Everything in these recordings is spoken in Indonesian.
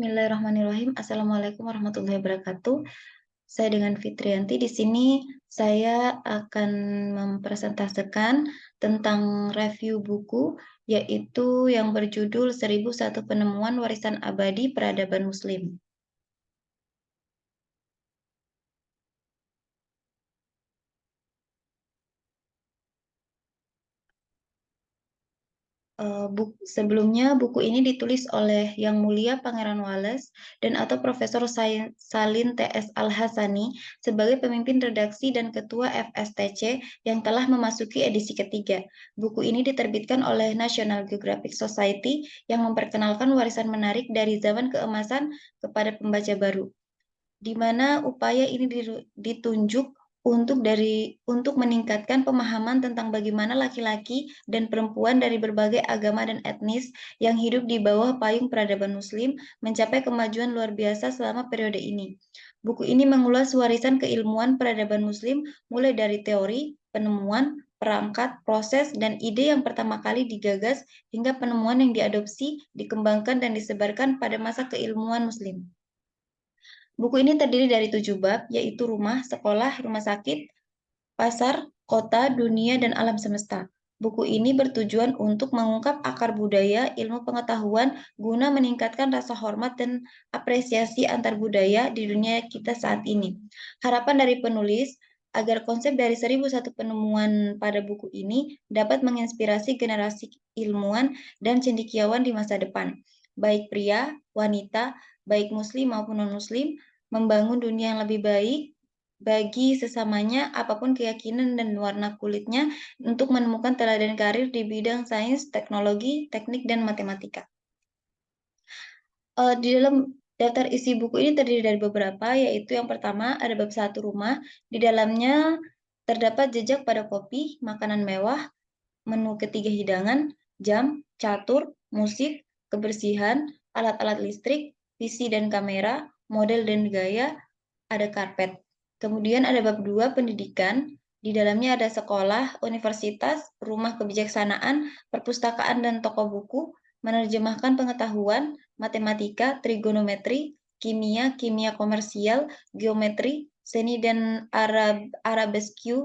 Bismillahirrahmanirrahim. Assalamualaikum warahmatullahi wabarakatuh. Saya dengan Fitrianti. Di sini saya akan mempresentasikan tentang review buku, yaitu yang berjudul 1001 Penemuan Warisan Abadi Peradaban Muslim. Sebelumnya buku ini ditulis oleh Yang Mulia Pangeran Wallace dan atau Profesor Salin T.S. Al-Hasani sebagai pemimpin redaksi dan ketua FSTC yang telah memasuki edisi ketiga. Buku ini diterbitkan oleh National Geographic Society yang memperkenalkan warisan menarik dari zaman keemasan kepada pembaca baru, di mana upaya ini ditunjuk untuk meningkatkan pemahaman tentang bagaimana laki-laki dan perempuan dari berbagai agama dan etnis yang hidup di bawah payung peradaban Muslim mencapai kemajuan luar biasa selama periode ini. Buku ini mengulas warisan keilmuan peradaban Muslim mulai dari teori, penemuan, perangkat, proses, dan ide yang pertama kali digagas hingga penemuan yang diadopsi, dikembangkan, dan disebarkan pada masa keilmuan Muslim. Buku ini terdiri dari 7 bab, yaitu rumah, sekolah, rumah sakit, pasar, kota, dunia, dan alam semesta. Buku ini bertujuan untuk mengungkap akar budaya, ilmu pengetahuan, guna meningkatkan rasa hormat dan apresiasi antar budaya di dunia kita saat ini. Harapan dari penulis agar konsep dari 1001 penemuan pada buku ini dapat menginspirasi generasi ilmuwan dan cendekiawan di masa depan, baik pria, wanita, baik muslim maupun non-muslim, membangun dunia yang lebih baik bagi sesamanya apapun keyakinan dan warna kulitnya untuk menemukan teladan karir di bidang sains, teknologi, teknik, dan matematika. Di dalam daftar isi buku ini terdiri dari beberapa, yaitu yang pertama ada bab 1 rumah. Di dalamnya terdapat jejak pada kopi, makanan mewah, menu ketiga hidangan, jam, catur, musik, kebersihan, alat-alat listrik, PC dan kamera, model dan gaya, ada karpet. Kemudian ada bab 2 pendidikan. Di dalamnya ada sekolah, universitas, rumah kebijaksanaan, perpustakaan dan toko buku, menerjemahkan pengetahuan, matematika, trigonometri, kimia, kimia komersial, geometri, seni dan arabesque,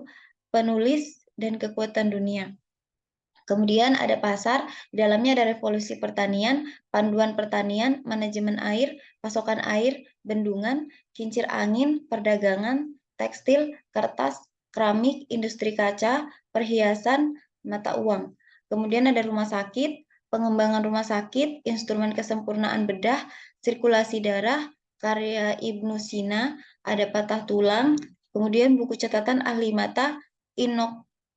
penulis, dan kekuatan dunia. Kemudian ada pasar, di dalamnya ada revolusi pertanian, panduan pertanian, manajemen air, pasokan air, bendungan, kincir angin, perdagangan, tekstil, kertas, keramik, industri kaca, perhiasan, mata uang. Kemudian ada rumah sakit, pengembangan rumah sakit, instrumen kesempurnaan bedah, sirkulasi darah, karya Ibnu Sina, ada patah tulang, kemudian buku catatan ahli mata,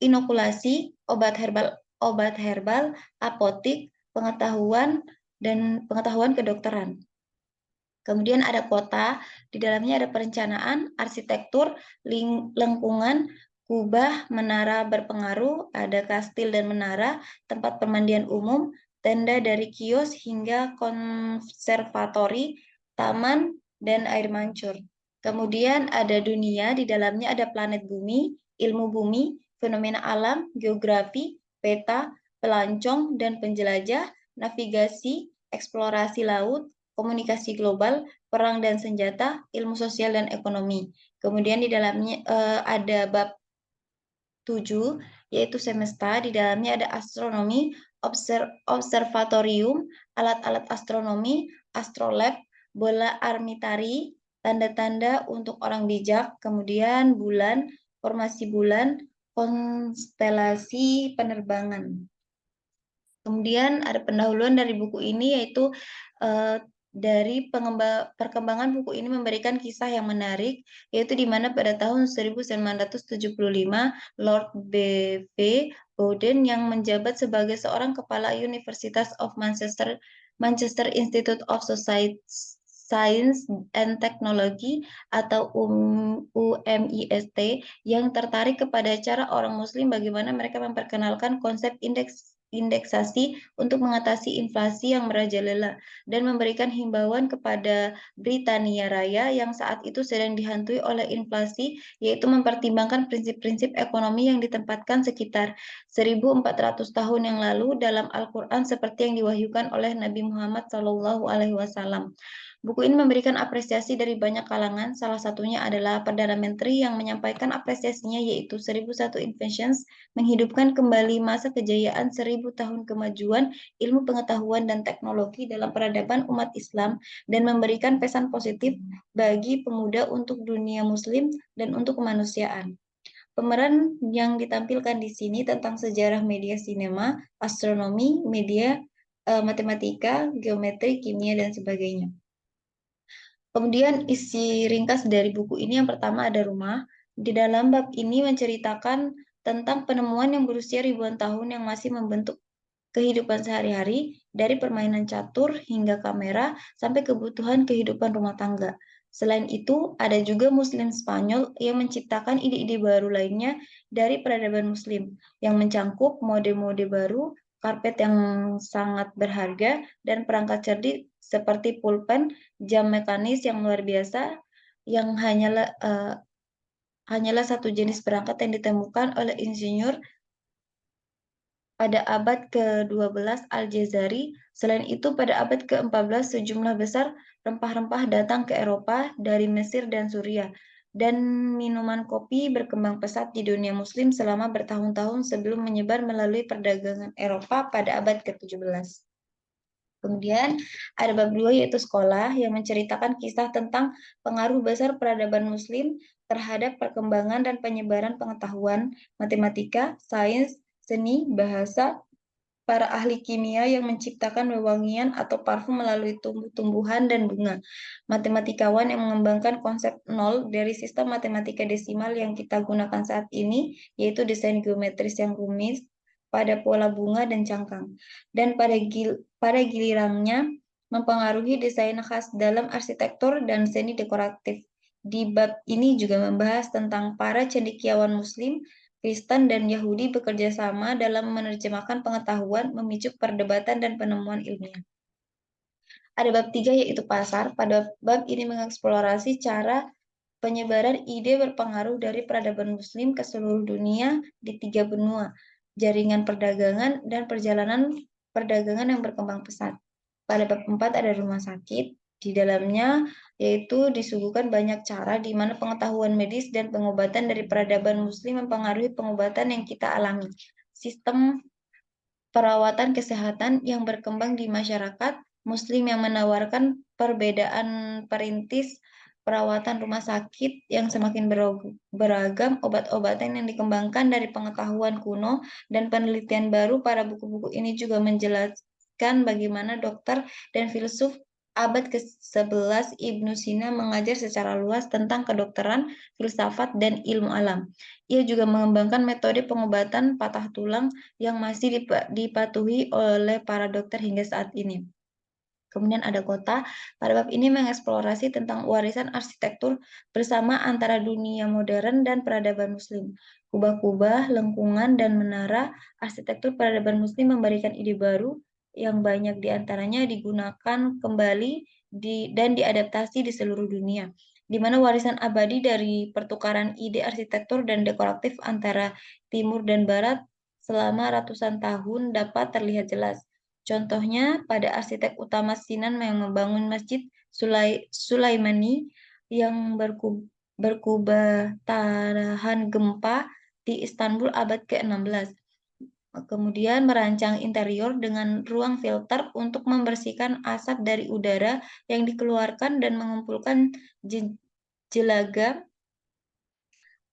inokulasi, obat herbal, apotik, pengetahuan kedokteran. Kemudian ada kota, di dalamnya ada perencanaan, arsitektur, lengkungan, kubah, menara berpengaruh, ada kastil dan menara, tempat permandian umum, tenda dari kios hingga konservatori, taman, dan air mancur. Kemudian ada dunia, di dalamnya ada planet bumi, ilmu bumi, fenomena alam, geografi, peta, pelancong dan penjelajah, navigasi, eksplorasi laut, komunikasi global, perang dan senjata, ilmu sosial dan ekonomi. Kemudian di dalamnya ada bab 7, yaitu semesta. Di dalamnya ada astronomi, observatorium, alat-alat astronomi, astrolab, bola armitari, tanda-tanda untuk orang bijak, kemudian bulan, formasi bulan, konstelasi penerbangan. Kemudian ada pendahuluan dari buku ini, yaitu dari perkembangan buku ini memberikan kisah yang menarik, yaitu di mana pada tahun 1975 Lord B.V. Bowden yang menjabat sebagai seorang kepala University of Manchester Institute of Science and Technology atau UMIST yang tertarik kepada cara orang Muslim bagaimana mereka memperkenalkan konsep indeksasi untuk mengatasi inflasi yang merajalela dan memberikan himbauan kepada Britania Raya yang saat itu sedang dihantui oleh inflasi, yaitu mempertimbangkan prinsip-prinsip ekonomi yang ditempatkan sekitar 1400 tahun yang lalu dalam Al-Quran seperti yang diwahyukan oleh Nabi Muhammad SAW. Buku ini memberikan apresiasi dari banyak kalangan, salah satunya adalah Perdana Menteri yang menyampaikan apresiasinya yaitu 1001 Inventions, menghidupkan kembali masa kejayaan 1000 tahun kemajuan ilmu pengetahuan dan teknologi dalam peradaban umat Islam dan memberikan pesan positif bagi pemuda untuk dunia muslim dan untuk kemanusiaan. Pemeran yang ditampilkan di sini tentang sejarah media sinema, astronomi, media, matematika, geometri, kimia, dan sebagainya. Kemudian isi ringkas dari buku ini yang pertama ada rumah. Di dalam bab ini menceritakan tentang penemuan yang berusia ribuan tahun yang masih membentuk kehidupan sehari-hari, dari permainan catur hingga kamera sampai kebutuhan kehidupan rumah tangga. Selain itu, ada juga Muslim Spanyol yang menciptakan ide-ide baru lainnya dari peradaban Muslim, yang mencangkup mode-mode baru, karpet yang sangat berharga, dan perangkat cerdik seperti pulpen, jam mekanis yang luar biasa, yang hanyalah satu jenis perangkat yang ditemukan oleh insinyur pada abad ke-12 Al-Jazari. Selain itu, pada abad ke-14 sejumlah besar rempah-rempah datang ke Eropa dari Mesir dan Suriah, dan minuman kopi berkembang pesat di dunia muslim selama bertahun-tahun sebelum menyebar melalui perdagangan Eropa pada abad ke-17. Kemudian ada bab 2 yaitu sekolah yang menceritakan kisah tentang pengaruh besar peradaban muslim terhadap perkembangan dan penyebaran pengetahuan, matematika, sains, seni, bahasa, para ahli kimia yang menciptakan wewangian atau parfum melalui tumbuh-tumbuhan dan bunga, matematikawan yang mengembangkan konsep nol dari sistem matematika desimal yang kita gunakan saat ini, yaitu desain geometris yang rumit pada pola bunga dan cangkang, dan pada gilirannya mempengaruhi desain khas dalam arsitektur dan seni dekoratif. Di bab ini juga membahas tentang para cendekiawan Muslim, Kristen, dan Yahudi bekerja sama dalam menerjemahkan pengetahuan, memicu perdebatan dan penemuan ilmiah. Ada bab 3 yaitu pasar. Pada bab ini mengeksplorasi cara penyebaran ide berpengaruh dari peradaban Muslim ke seluruh dunia di 3 benua, jaringan perdagangan dan perjalanan perdagangan yang berkembang pesat. Pada bab 4 ada rumah sakit. Di dalamnya yaitu disuguhkan banyak cara di mana pengetahuan medis dan pengobatan dari peradaban Muslim mempengaruhi pengobatan yang kita alami. Sistem perawatan kesehatan yang berkembang di masyarakat Muslim yang menawarkan perbedaan perintis perawatan rumah sakit yang semakin beragam, obat-obatan yang dikembangkan dari pengetahuan kuno, dan penelitian baru. Para buku-buku ini juga menjelaskan bagaimana dokter dan filsuf abad ke-11 Ibnu Sina mengajar secara luas tentang kedokteran, filsafat, dan ilmu alam. Ia juga mengembangkan metode pengobatan patah tulang yang masih dipatuhi oleh para dokter hingga saat ini. Kemudian ada kota. Pada bab ini mengeksplorasi tentang warisan arsitektur bersama antara dunia modern dan peradaban muslim. Kubah-kubah, lengkungan, dan menara arsitektur peradaban muslim memberikan ide baru yang banyak diantaranya digunakan kembali dan diadaptasi di seluruh dunia, di mana warisan abadi dari pertukaran ide arsitektur dan dekoratif antara timur dan barat selama ratusan tahun dapat terlihat jelas. Contohnya, pada arsitek utama Sinan yang membangun Masjid Sulaimani yang berkubah tahan gempa di Istanbul abad ke-16. Kemudian merancang interior dengan ruang filter untuk membersihkan asap dari udara yang dikeluarkan dan mengumpulkan jelaga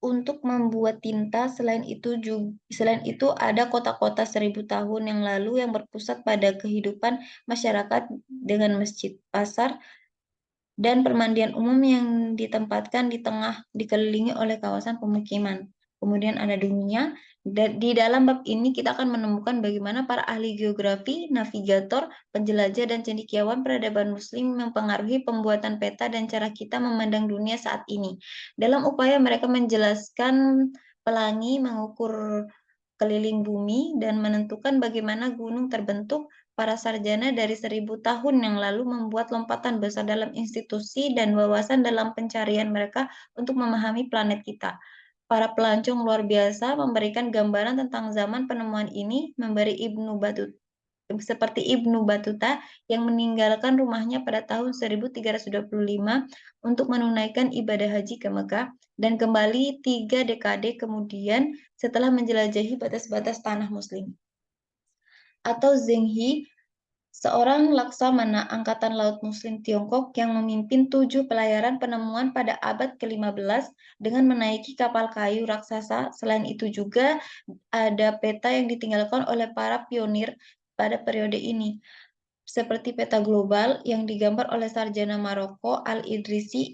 untuk membuat tinta. Selain itu ada kota-kota 1000 tahun yang lalu yang berpusat pada kehidupan masyarakat dengan masjid, pasar, dan permandian umum yang ditempatkan di tengah dikelilingi oleh kawasan pemukiman. Kemudian ada dunia. Di dalam bab ini kita akan menemukan bagaimana para ahli geografi, navigator, penjelajah, dan cendekiawan peradaban muslim mempengaruhi pembuatan peta dan cara kita memandang dunia saat ini. Dalam upaya mereka menjelaskan pelangi, mengukur keliling bumi, dan menentukan bagaimana gunung terbentuk, para sarjana dari 1000 tahun yang lalu membuat lompatan besar dalam institusi dan wawasan dalam pencarian mereka untuk memahami planet kita. Para pelancong luar biasa memberikan gambaran tentang zaman penemuan ini, memberi Ibnu seperti Ibnu Battuta yang meninggalkan rumahnya pada tahun 1325 untuk menunaikan ibadah haji ke Mekah dan kembali 3 dekade kemudian setelah menjelajahi batas-batas tanah Muslim. Atau Zheng He, seorang laksamana Angkatan Laut Muslim Tiongkok yang memimpin 7 pelayaran penemuan pada abad ke-15 dengan menaiki kapal kayu raksasa. Selain itu juga ada peta yang ditinggalkan oleh para pionir pada periode ini, seperti peta global yang digambar oleh sarjana Maroko Al-Idrisi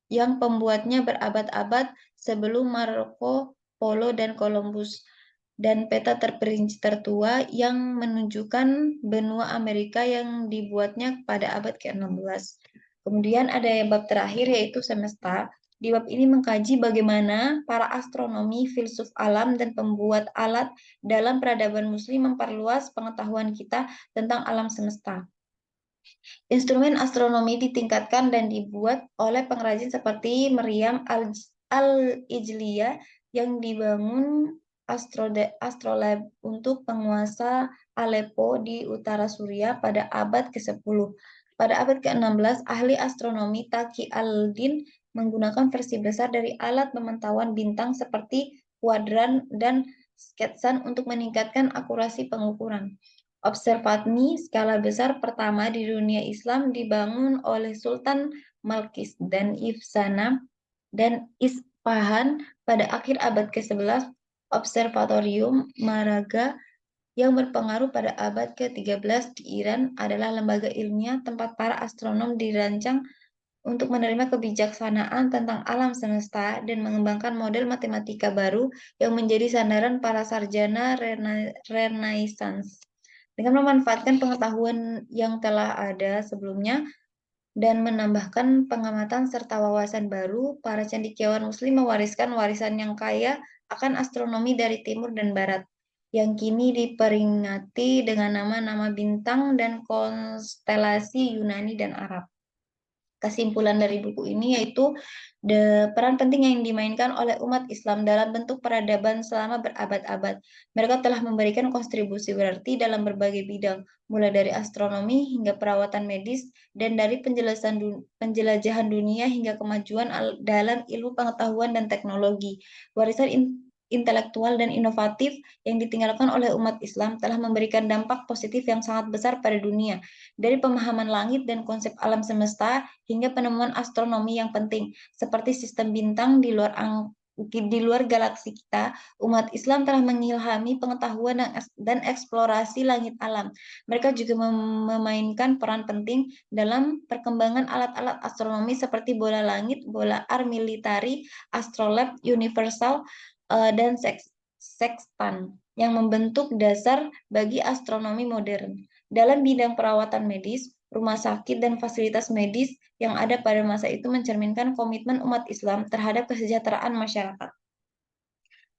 yang pembuatnya berabad-abad sebelum Marco Polo dan Columbus, dan peta terperinci tertua yang menunjukkan benua Amerika yang dibuatnya pada abad ke-16. Kemudian ada bab terakhir yaitu semesta. Di bab ini mengkaji bagaimana para astronomi, filsuf alam, dan pembuat alat dalam peradaban muslim memperluas pengetahuan kita tentang alam semesta. Instrumen astronomi ditingkatkan dan dibuat oleh pengrajin seperti Meriam Al-Ijliyah yang dibangun astrolab untuk penguasa Aleppo di utara Suriah pada abad ke-10. Pada abad ke-16, ahli astronomi Taqi al-Din menggunakan versi besar dari alat pemantauan bintang seperti kuadran dan sketsan untuk meningkatkan akurasi pengukuran. Observatory skala besar pertama di dunia Islam dibangun oleh Sultan Malkis dan Ifsana dan Isfahan pada akhir abad ke-11. Observatorium Maraga yang berpengaruh pada abad ke-13 di Iran adalah lembaga ilmiah tempat para astronom dirancang untuk menerima kebijaksanaan tentang alam semesta dan mengembangkan model matematika baru yang menjadi sandaran para sarjana Renaissance. Dengan memanfaatkan pengetahuan yang telah ada sebelumnya dan menambahkan pengamatan serta wawasan baru, para cendekiawan Muslim mewariskan warisan yang kaya akan astronomi dari timur dan barat, yang kini diperingati dengan nama-nama bintang dan konstelasi Yunani dan Arab. Kesimpulan dari buku ini yaitu peran penting yang dimainkan oleh umat Islam dalam bentuk peradaban selama berabad-abad. Mereka telah memberikan kontribusi berarti dalam berbagai bidang, mulai dari astronomi hingga perawatan medis, dan dari penjelajahan dunia hingga kemajuan dalam ilmu pengetahuan dan teknologi. Warisan intelektual dan inovatif yang ditinggalkan oleh umat Islam telah memberikan dampak positif yang sangat besar pada dunia, dari pemahaman langit dan konsep alam semesta hingga penemuan astronomi yang penting, seperti sistem bintang di luar galaksi kita. Umat Islam telah mengilhami pengetahuan dan eksplorasi langit alam. Mereka juga memainkan peran penting dalam perkembangan alat-alat astronomi seperti bola langit, bola militari, astrolab universal, dan sextan yang membentuk dasar bagi astronomi modern. Dalam bidang perawatan medis, rumah sakit, dan fasilitas medis yang ada pada masa itu mencerminkan komitmen umat Islam terhadap kesejahteraan masyarakat.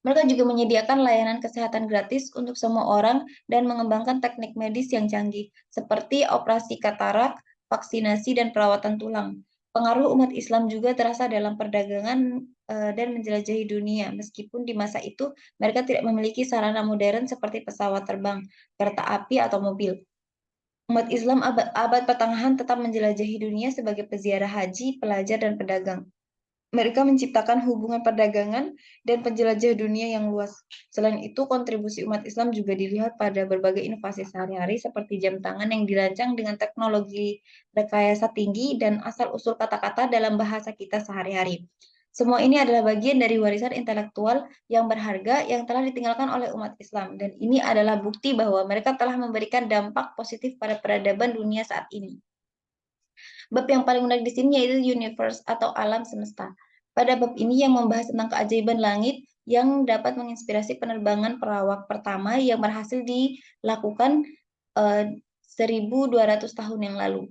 Mereka juga menyediakan layanan kesehatan gratis untuk semua orang dan mengembangkan teknik medis yang canggih, seperti operasi katarak, vaksinasi, dan perawatan tulang. Pengaruh umat Islam juga terasa dalam perdagangan dan menjelajahi dunia, meskipun di masa itu mereka tidak memiliki sarana modern seperti pesawat terbang, kereta api, atau mobil. Umat Islam abad pertengahan tetap menjelajahi dunia sebagai peziarah haji, pelajar, dan pedagang. Mereka menciptakan hubungan perdagangan dan penjelajah dunia yang luas. Selain itu, kontribusi umat Islam juga dilihat pada berbagai inovasi sehari-hari seperti jam tangan yang dirancang dengan teknologi rekayasa tinggi dan asal-usul kata-kata dalam bahasa kita sehari-hari. Semua ini adalah bagian dari warisan intelektual yang berharga yang telah ditinggalkan oleh umat Islam, dan ini adalah bukti bahwa mereka telah memberikan dampak positif pada peradaban dunia saat ini. Bab yang paling menarik di sini yaitu universe atau alam semesta. Pada bab ini yang membahas tentang keajaiban langit yang dapat menginspirasi penerbangan pelawak pertama yang berhasil dilakukan 1200 tahun yang lalu.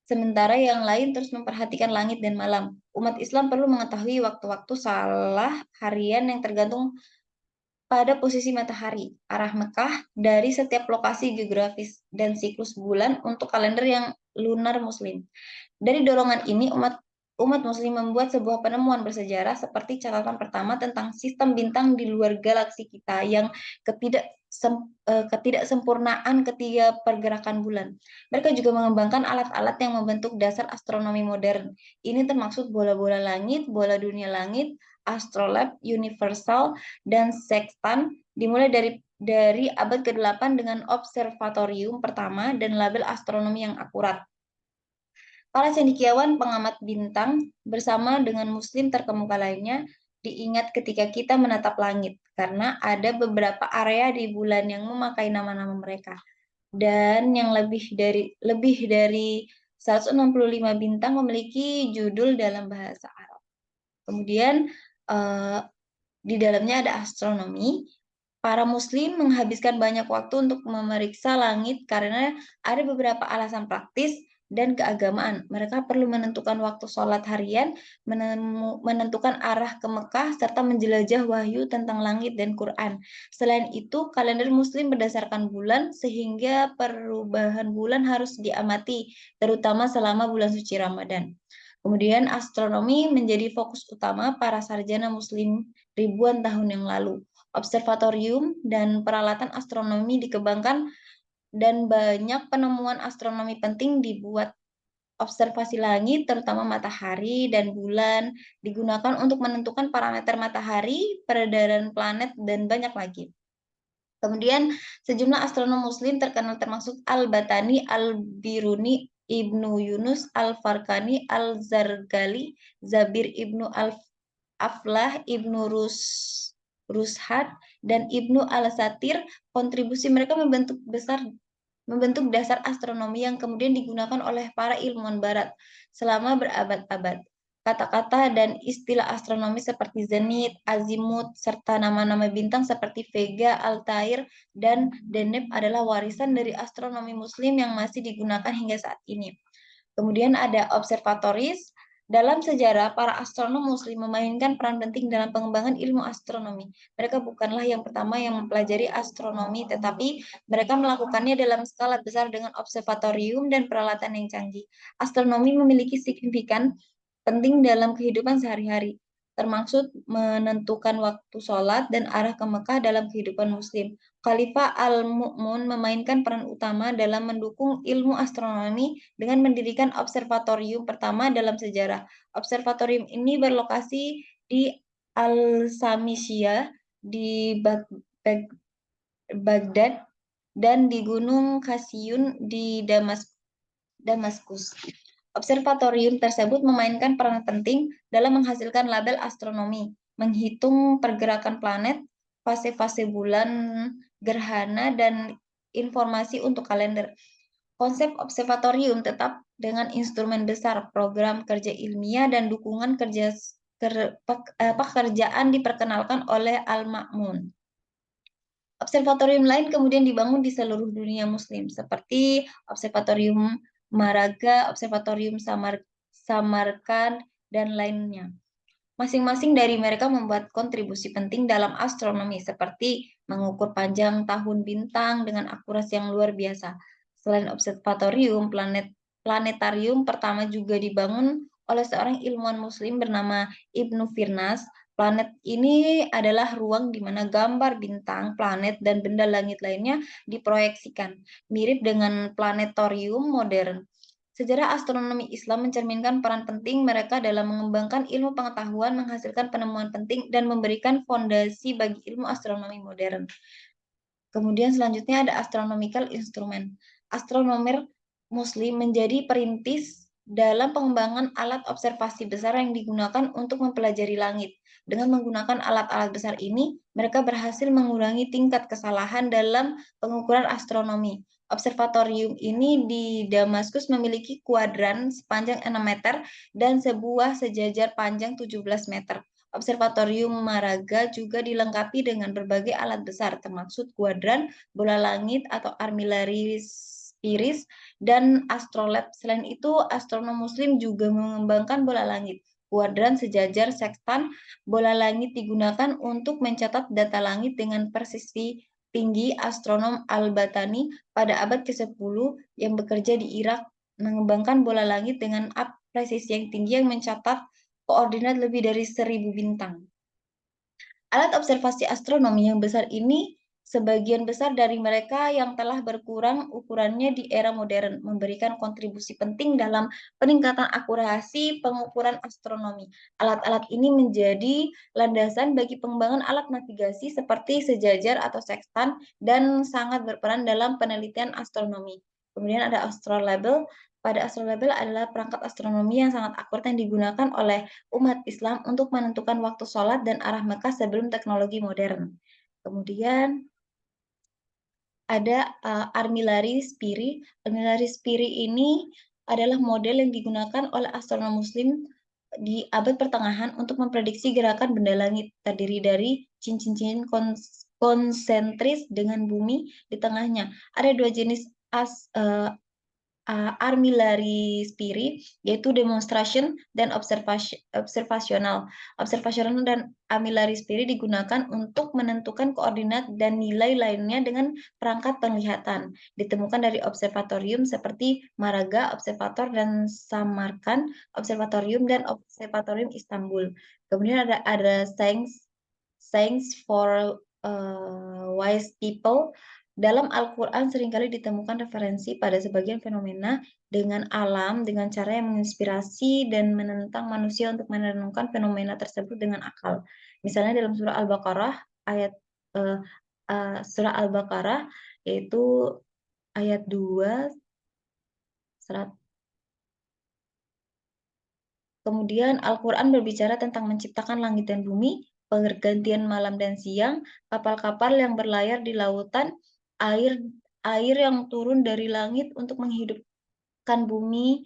Sementara yang lain terus memperhatikan langit dan malam. Umat Islam perlu mengetahui waktu-waktu salah harian yang tergantung pada posisi matahari, arah Mekah dari setiap lokasi geografis, dan siklus bulan untuk kalender yang lunar muslim. Dari dorongan ini, umat umat muslim membuat sebuah penemuan bersejarah seperti catatan pertama tentang sistem bintang di luar galaksi kita yang ketidaksempurnaan ketiga pergerakan bulan. Mereka juga mengembangkan alat-alat yang membentuk dasar astronomi modern. Ini termaksud bola-bola langit, bola dunia langit, astrolab, universal, dan sextant, dimulai dari abad ke-8 dengan observatorium pertama dan label astronomi yang akurat. Para cendekiawan pengamat bintang bersama dengan muslim terkemuka lainnya diingat ketika kita menatap langit, karena ada beberapa area di bulan yang memakai nama-nama mereka. Dan yang lebih dari 165 bintang memiliki judul dalam bahasa Arab. Kemudian di dalamnya ada astronomi. Para muslim menghabiskan banyak waktu untuk memeriksa langit karena ada beberapa alasan praktis dan keagamaan. Mereka perlu menentukan waktu sholat harian, menentukan arah ke Mekah, serta menjelajah wahyu tentang langit dan Quran. Selain itu, kalender muslim berdasarkan bulan, sehingga perubahan bulan harus diamati, terutama selama bulan suci Ramadan. Kemudian astronomi menjadi fokus utama para sarjana muslim ribuan tahun yang lalu. Observatorium dan peralatan astronomi dikembangkan dan banyak penemuan astronomi penting dibuat. Observasi langit, terutama matahari dan bulan, digunakan untuk menentukan parameter matahari, peredaran planet, dan banyak lagi. Kemudian sejumlah astronom muslim terkenal termasuk Al-Batani, Al-Biruni, Ibnu Yunus, Al-Farkani, Al-Zargali, Zabir Ibnu Aflah, Ibnu Rushad, dan Ibnu Al-Satir. Kontribusi mereka membentuk dasar astronomi yang kemudian digunakan oleh para ilmuwan barat selama berabad-abad. Kata-kata dan istilah astronomi seperti zenit, azimut, serta nama-nama bintang seperti Vega, Altair, dan Deneb adalah warisan dari astronomi muslim yang masih digunakan hingga saat ini. Kemudian ada observatoris. Dalam sejarah, para astronom muslim memainkan peran penting dalam pengembangan ilmu astronomi. Mereka bukanlah yang pertama yang mempelajari astronomi, tetapi mereka melakukannya dalam skala besar dengan observatorium dan peralatan yang canggih. Astronomi memiliki signifikan penting dalam kehidupan sehari-hari, termasuk menentukan waktu sholat dan arah ke Mekah dalam kehidupan muslim. Khalifah Al-Mu'mun memainkan peran utama dalam mendukung ilmu astronomi dengan mendirikan observatorium pertama dalam sejarah. Observatorium ini berlokasi di Al-Samisiyah di Baghdad dan di Gunung Kasiyun di Damaskus. Observatorium tersebut memainkan peran penting dalam menghasilkan label astronomi, menghitung pergerakan planet, fase-fase bulan, gerhana, dan informasi untuk kalender. Konsep observatorium tetap dengan instrumen besar, program kerja ilmiah, dan dukungan pekerjaan diperkenalkan oleh Al-Ma'mun. Observatorium lain kemudian dibangun di seluruh dunia muslim, seperti Observatorium Maraga, Observatorium Samarkand, dan lainnya. Masing-masing dari mereka membuat kontribusi penting dalam astronomi, seperti mengukur panjang tahun bintang dengan akurasi yang luar biasa. Selain observatorium, planetarium pertama juga dibangun oleh seorang ilmuwan muslim bernama Ibnu Firnas. Planet ini adalah ruang di mana gambar bintang, planet, dan benda langit lainnya diproyeksikan, mirip dengan planetorium modern. Sejarah astronomi Islam mencerminkan peran penting mereka dalam mengembangkan ilmu pengetahuan, menghasilkan penemuan penting, dan memberikan fondasi bagi ilmu astronomi modern. Kemudian selanjutnya ada astronomical instrument. Astronomer muslim menjadi perintis dalam pengembangan alat observasi besar yang digunakan untuk mempelajari langit. Dengan menggunakan alat-alat besar ini, mereka berhasil mengurangi tingkat kesalahan dalam pengukuran astronomi. Observatorium ini di Damaskus memiliki kuadran sepanjang 6 meter dan sebuah sejajar panjang 17 meter. Observatorium Maraga juga dilengkapi dengan berbagai alat besar, termasuk kuadran, bola langit atau armillaris iris, dan astrolab. Selain itu, astronom muslim juga mengembangkan bola langit. Kuadran sejajar sextant, bola langit digunakan untuk mencatat data langit dengan presisi tinggi. Astronom Al-Batani pada abad ke-10 yang bekerja di Irak mengembangkan bola langit dengan presisi yang tinggi yang mencatat koordinat lebih dari 1000 bintang. Alat observasi astronomi yang besar ini sebagian besar dari mereka yang telah berkurang ukurannya di era modern, memberikan kontribusi penting dalam peningkatan akurasi pengukuran astronomi. Alat-alat ini menjadi landasan bagi pengembangan alat navigasi seperti sejajar atau sextant dan sangat berperan dalam penelitian astronomi. Kemudian ada astrolabel. Pada astrolabel adalah perangkat astronomi yang sangat akurat yang digunakan oleh umat Islam untuk menentukan waktu sholat dan arah Mekah sebelum teknologi modern. Kemudian ada Armillary Spiri. Armillary Spiri ini adalah model yang digunakan oleh astronom Muslim di abad pertengahan untuk memprediksi gerakan benda langit, terdiri dari cincin-cincin konsentris dengan bumi di tengahnya. Ada dua jenis Armillary Spiri, yaitu demonstration dan observasional. Observasional dan armillary Spiri digunakan untuk menentukan koordinat dan nilai lainnya dengan perangkat penglihatan. Ditemukan dari observatorium seperti Maraga Observator dan Samarkand Observatorium dan Observatorium Istanbul. Kemudian ada Science for Wise People. Dalam Al-Quran seringkali ditemukan referensi pada sebagian fenomena dengan alam dengan cara yang menginspirasi dan menentang manusia untuk merenungkan fenomena tersebut dengan akal. Misalnya dalam surah Al-Baqarah ayat surah Al-Baqarah yaitu ayat 2 serat. Kemudian Al-Quran berbicara tentang menciptakan langit dan bumi, pergantian malam dan siang, kapal-kapal yang berlayar di lautan, air yang turun dari langit untuk menghidupkan bumi,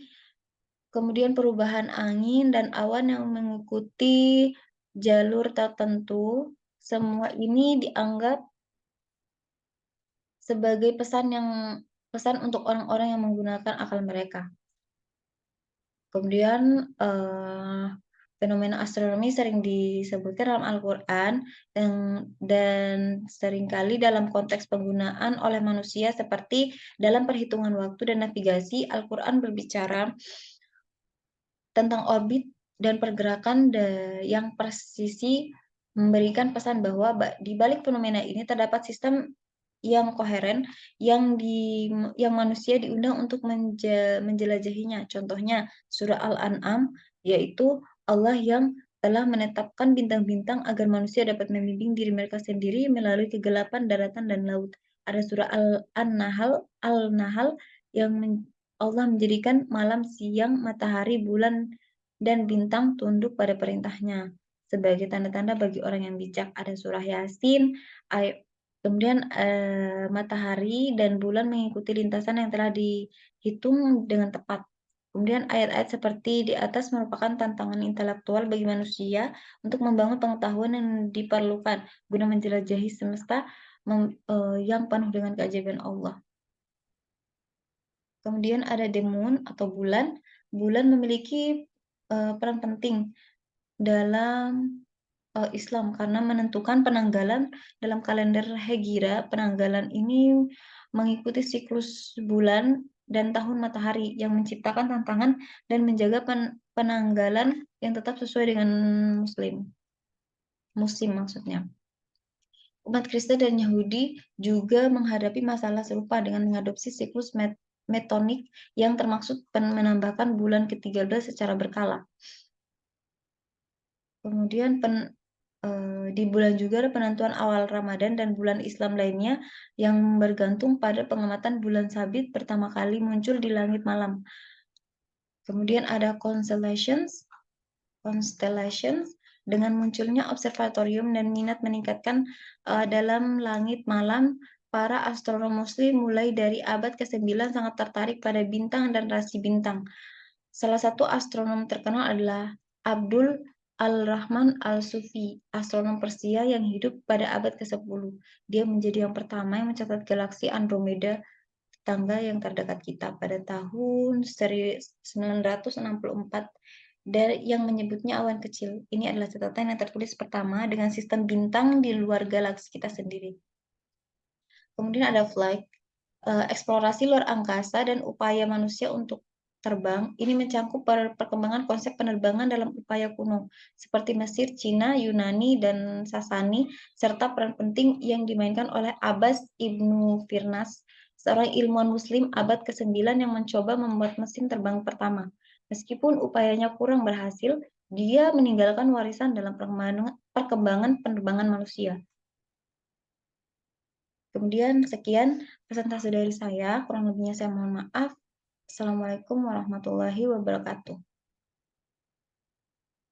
kemudian perubahan angin dan awan yang mengikuti jalur tertentu. Semua ini dianggap sebagai pesan untuk orang-orang yang menggunakan akal mereka. Kemudian fenomena astronomi sering disebutkan dalam Al-Quran dan seringkali dalam konteks penggunaan oleh manusia seperti dalam perhitungan waktu dan navigasi. Al-Quran berbicara tentang orbit dan pergerakan yang presisi, memberikan pesan bahwa di balik fenomena ini terdapat sistem yang koheren yang manusia diundang untuk menjelajahinya. Contohnya surah Al-An'am, yaitu Allah yang telah menetapkan bintang-bintang agar manusia dapat membimbing diri mereka sendiri melalui kegelapan daratan dan laut. Ada surah Al-Nahl yang Allah menjadikan malam, siang, matahari, bulan, dan bintang tunduk pada perintahnya sebagai tanda-tanda bagi orang yang bijak. Ada surah Yasin, kemudian matahari dan bulan mengikuti lintasan yang telah dihitung dengan tepat. Kemudian ayat-ayat seperti di atas merupakan tantangan intelektual bagi manusia untuk membangun pengetahuan yang diperlukan guna menjelajahi semesta yang penuh dengan keajaiban Allah. Kemudian ada the moon atau bulan. Bulan memiliki peran penting dalam Islam karena menentukan penanggalan dalam kalender Hegira. Penanggalan ini mengikuti siklus bulan dan tahun matahari yang menciptakan tantangan dan menjaga penanggalan yang tetap sesuai dengan musim maksudnya. Umat Kristen dan Yahudi juga menghadapi masalah serupa dengan mengadopsi siklus metonik yang termaksud menambahkan bulan ke-13 secara berkala. Kemudian di bulan juga ada penentuan awal Ramadan dan bulan Islam lainnya yang bergantung pada pengamatan bulan sabit pertama kali muncul di langit malam. Kemudian ada constellations dengan munculnya observatorium dan minat meningkatkan dalam langit malam. Para astronom Muslim mulai dari abad ke-9 sangat tertarik pada bintang dan rasi bintang. Salah satu astronom terkenal adalah Abdul Al-Rahman Al-Sufi, astronom Persia yang hidup pada abad ke-10. Dia menjadi yang pertama yang mencatat galaksi Andromeda, tetangga yang terdekat kita, pada tahun 1964 dan yang menyebutnya awan kecil. Ini adalah catatan yang tertulis pertama dengan sistem bintang di luar galaksi kita sendiri. Kemudian ada flight, eksplorasi luar angkasa dan upaya manusia untuk terbang ini mencangkup perkembangan konsep penerbangan dalam upaya kuno, seperti Mesir, Cina, Yunani, dan Sasani, serta peran penting yang dimainkan oleh Abbas ibnu Firnas, seorang ilmuwan Muslim abad ke-9 yang mencoba membuat mesin terbang pertama. Meskipun upayanya kurang berhasil, dia meninggalkan warisan dalam perkembangan penerbangan manusia. Kemudian sekian presentasi dari saya, kurang lebihnya saya mohon maaf. Assalamualaikum warahmatullahi wabarakatuh.